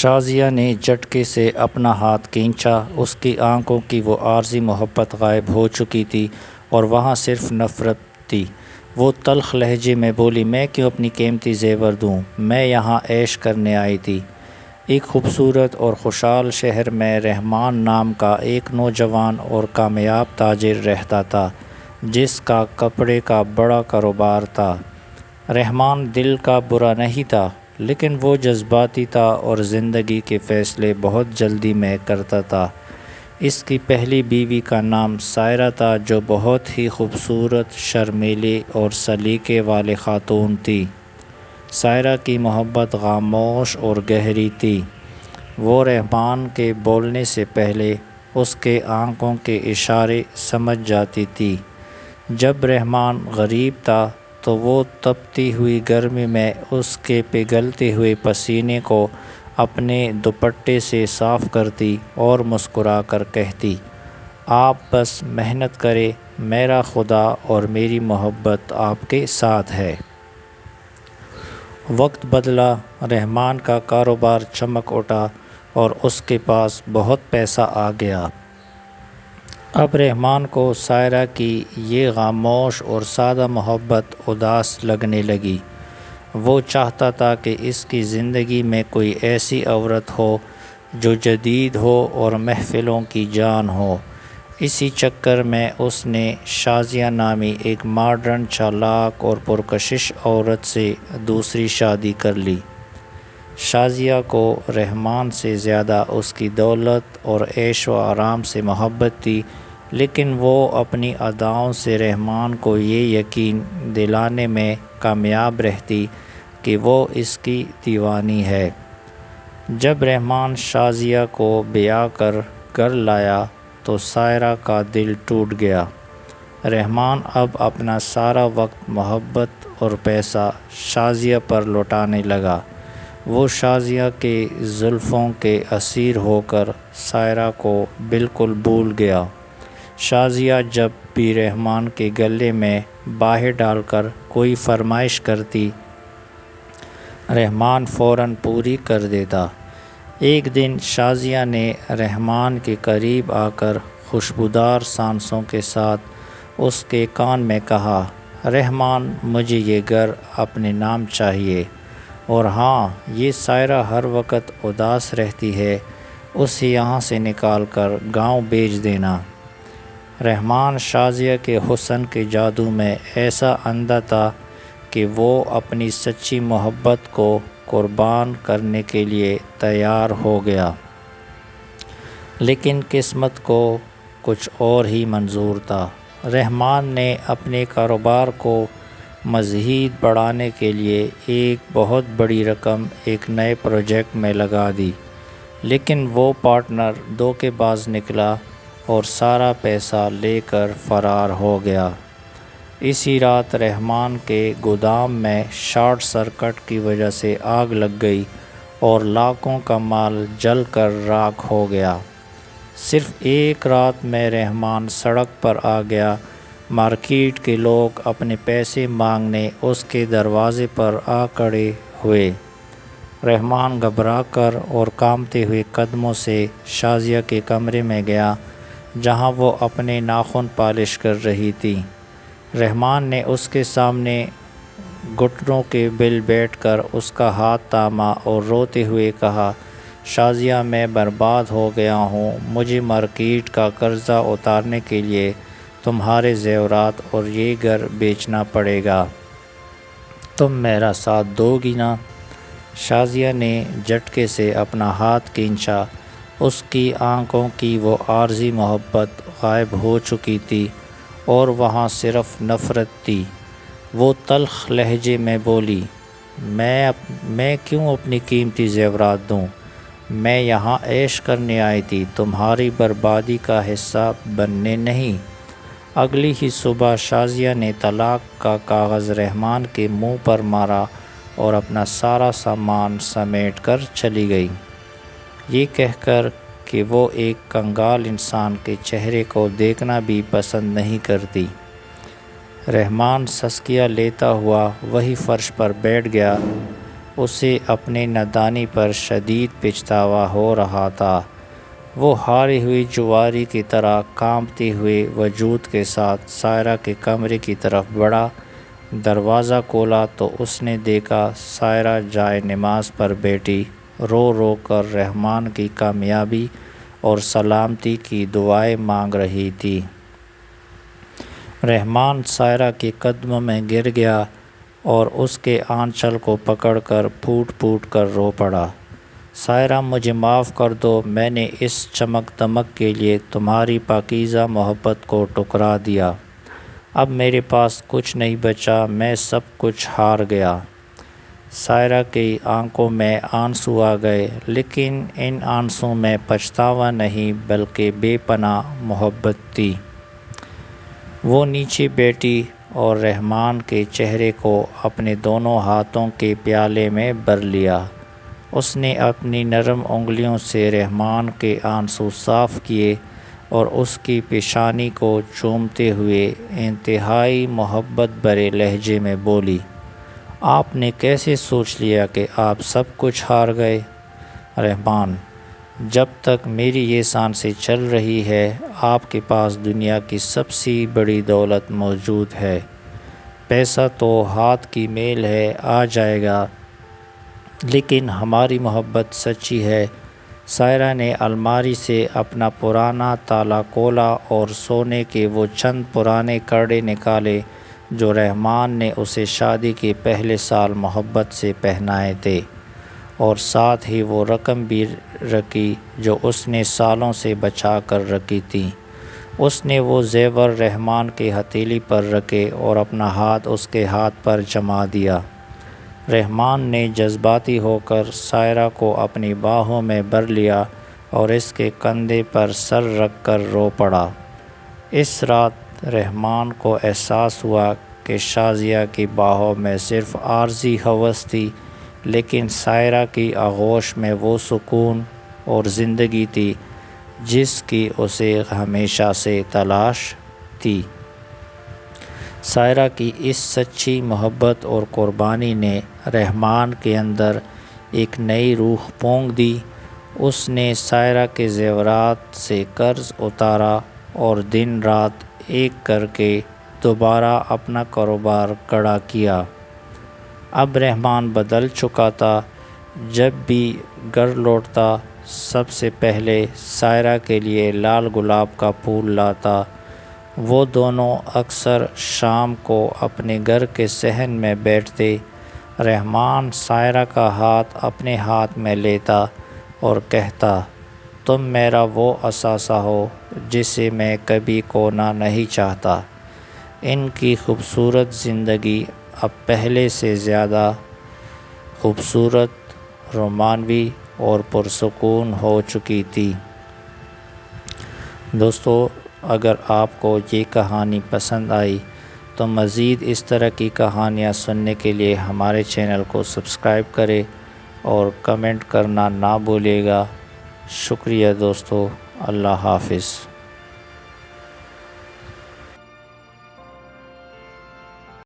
شازیہ نے جھٹکے سے اپنا ہاتھ کھینچا۔ اس کی آنکھوں کی وہ عارضی محبت غائب ہو چکی تھی اور وہاں صرف نفرت تھی۔ وہ تلخ لہجے میں بولی، میں کیوں اپنی قیمتی زیور دوں؟ میں یہاں عیش کرنے آئی تھی۔ ایک خوبصورت اور خوشحال شہر میں رحمان نام کا ایک نوجوان اور کامیاب تاجر رہتا تھا جس کا کپڑے کا بڑا کاروبار تھا۔ رحمان دل کا برا نہیں تھا، لیکن وہ جذباتی تھا اور زندگی کے فیصلے بہت جلدی میں کرتا تھا۔ اس کی پہلی بیوی کا نام سائرہ تھا، جو بہت ہی خوبصورت، شرمیلی اور سلیقے والی خاتون تھی۔ سائرہ کی محبت خاموش اور گہری تھی۔ وہ رحمان کے بولنے سے پہلے اس کے آنکھوں کے اشارے سمجھ جاتی تھی۔ جب رحمان غریب تھا تو وہ تپتی ہوئی گرمی میں اس کے پگھلتے ہوئے پسینے کو اپنے دوپٹے سے صاف کرتی اور مسکرا کر کہتی، آپ بس محنت کریں، میرا خدا اور میری محبت آپ کے ساتھ ہے۔ وقت بدلا، رحمان کا کاروبار چمک اٹھا اور اس کے پاس بہت پیسہ آ گیا۔ اب رحمان کو سائرہ کی یہ خاموش اور سادہ محبت اداس لگنے لگی۔ وہ چاہتا تھا کہ اس کی زندگی میں کوئی ایسی عورت ہو جو جدید ہو اور محفلوں کی جان ہو۔ اسی چکر میں اس نے شازیہ نامی ایک ماڈرن، چالاک اور پرکشش عورت سے دوسری شادی کر لی۔ شازیہ کو رحمان سے زیادہ اس کی دولت اور عیش و آرام سے محبت تھی، لیکن وہ اپنی اداؤں سے رحمان کو یہ یقین دلانے میں کامیاب رہتی کہ وہ اس کی دیوانی ہے۔ جب رحمان شازیہ کو بیاہ کر گھر لایا تو سائرہ کا دل ٹوٹ گیا۔ رحمان اب اپنا سارا وقت، محبت اور پیسہ شازیہ پر لوٹانے لگا۔ وہ شازیہ کے زلفوں کے اسیر ہو کر سائرہ کو بالکل بھول گیا۔ شازیہ جب بھی رحمان کے گلے میں باہیں ڈال کر کوئی فرمائش کرتی، رحمان فوراً پوری کر دیتا۔ ایک دن شازیہ نے رحمان کے قریب آ کر خوشبودار سانسوں کے ساتھ اس کے کان میں کہا، رحمان، مجھے یہ گھر اپنے نام چاہیے، اور ہاں، یہ سائرہ ہر وقت اداس رہتی ہے، اسے یہاں سے نکال کر گاؤں بھیج دینا۔ رحمان شازیہ کے حسن کے جادو میں ایسا اندھا تھا کہ وہ اپنی سچی محبت کو قربان کرنے کے لیے تیار ہو گیا۔ لیکن قسمت کو کچھ اور ہی منظور تھا۔ رحمان نے اپنے کاروبار کو مزید بڑھانے کے لیے ایک بہت بڑی رقم ایک نئے پروجیکٹ میں لگا دی، لیکن وہ پارٹنر دھوکے باز نکلا اور سارا پیسہ لے کر فرار ہو گیا۔ اسی رات رحمان کے گودام میں شارٹ سرکٹ کی وجہ سے آگ لگ گئی اور لاکھوں کا مال جل کر راکھ ہو گیا۔ صرف ایک رات میں رحمان سڑک پر آ گیا۔ مارکیٹ کے لوگ اپنے پیسے مانگنے اس کے دروازے پر آ کھڑے ہوئے۔ رحمان گھبرا کر اور کانپتے ہوئے قدموں سے شازیہ کے کمرے میں گیا، جہاں وہ اپنے ناخن پالش کر رہی تھی۔ رحمان نے اس کے سامنے گھٹنوں کے بل بیٹھ کر اس کا ہاتھ تھاما اور روتے ہوئے کہا، شازیہ، میں برباد ہو گیا ہوں۔ مجھے مارکیٹ کا قرضہ اتارنے کے لیے تمہارے زیورات اور یہ گھر بیچنا پڑے گا۔ تم میرا ساتھ دو گی نا؟ شازیہ نے جھٹکے سے اپنا ہاتھ کھینچا۔ اس کی آنکھوں کی وہ عارضی محبت غائب ہو چکی تھی اور وہاں صرف نفرت تھی۔ وہ تلخ لہجے میں بولی، میں کیوں اپنی قیمتی زیورات دوں؟ میں یہاں عیش کرنے آئی تھی، تمہاری بربادی کا حصہ بننے نہیں۔ اگلی ہی صبح شازیہ نے طلاق کا کاغذ رحمان کے منہ پر مارا اور اپنا سارا سامان سمیٹ کر چلی گئی، یہ کہہ کر کہ وہ ایک کنگال انسان کے چہرے کو دیکھنا بھی پسند نہیں کرتی۔ رحمان سسکیاں لیتا ہوا وہی فرش پر بیٹھ گیا اسے اپنے نادانی پر شدید پچھتاوا ہو رہا تھا۔ وہ ہاری ہوئی جواری کی طرح کانپتے ہوئے وجود کے ساتھ سائرہ کے کمرے کی طرف بڑھا۔ دروازہ کھولا تو اس نے دیکھا سائرہ جائے نماز پر بیٹھی رو رو کر رحمان کی کامیابی اور سلامتی کی دعائیں مانگ رہی تھی۔ رحمان سائرہ کے قدموں میں گر گیا اور اس کے آنچل کو پکڑ کر پھوٹ پھوٹ کر رو پڑا۔ سائرہ، مجھے معاف کر دو، میں نے اس چمک دمک کے لیے تمہاری پاکیزہ محبت کو ٹھکرا دیا۔ اب میرے پاس کچھ نہیں بچا، میں سب کچھ ہار گیا۔ سائرہ کی آنکھوں میں آنسو آ گئے، لیکن ان آنسوؤں میں پچھتاوا نہیں بلکہ بے پناہ محبت تھی۔ وہ نیچے بیٹھی اور رحمان کے چہرے کو اپنے دونوں ہاتھوں کے پیالے میں بھر لیا۔ اس نے اپنی نرم انگلیوں سے رحمان کے آنسو صاف کیے اور اس کی پیشانی کو چومتے ہوئے انتہائی محبت بھرے لہجے میں بولی، آپ نے کیسے سوچ لیا کہ آپ سب کچھ ہار گئے؟ رحمان، جب تک میری یہ سانسیں چل رہی ہے آپ کے پاس دنیا کی سب سے بڑی دولت موجود ہے۔ پیسہ تو ہاتھ کی میل ہے، آ جائے گا، لیکن ہماری محبت سچی ہے۔ سائرہ نے الماری سے اپنا پرانا تالا کھولا اور سونے کے وہ چند پرانے کڑے نکالے جو رحمان نے اسے شادی کے پہلے سال محبت سے پہنائے تھے، اور ساتھ ہی وہ رقم بھی رکھی جو اس نے سالوں سے بچا کر رکھی تھی۔ اس نے وہ زیور رحمان کے ہتھیلی پر رکھے اور اپنا ہاتھ اس کے ہاتھ پر جما دیا۔ رحمان نے جذباتی ہو کر سائرہ کو اپنی باہوں میں بھر لیا اور اس کے کندھے پر سر رکھ کر رو پڑا۔ اس رات رحمان کو احساس ہوا کہ شازیہ کی باہوں میں صرف عارضی ہوس تھی، لیکن سائرہ کی آغوش میں وہ سکون اور زندگی تھی جس کی اسے ہمیشہ سے تلاش تھی۔ سائرہ کی اس سچی محبت اور قربانی نے رحمان کے اندر ایک نئی روح پونک دی۔ اس نے سائرہ کے زیورات سے قرض اتارا اور دن رات ایک کر کے دوبارہ اپنا کاروبار کھڑا کیا۔ اب رحمان بدل چکا تھا۔ جب بھی گھر لوٹتا سب سے پہلے سائرہ کے لیے لال گلاب کا پھول لاتا۔ وہ دونوں اکثر شام کو اپنے گھر کے صحن میں بیٹھتے۔ رحمان سائرہ کا ہاتھ اپنے ہاتھ میں لیتا اور کہتا، تم میرا وہ اثاثہ ہو جسے میں کبھی کھونا نہیں چاہتا۔ ان کی خوبصورت زندگی اب پہلے سے زیادہ خوبصورت، رومانوی اور پرسکون ہو چکی تھی۔ دوستو، اگر آپ کو یہ کہانی پسند آئی تو مزید اس طرح کی کہانیاں سننے کے لیے ہمارے چینل کو سبسکرائب کریں اور کمنٹ کرنا نہ بھولیے گا۔ شکریہ دوستو، اللہ حافظ۔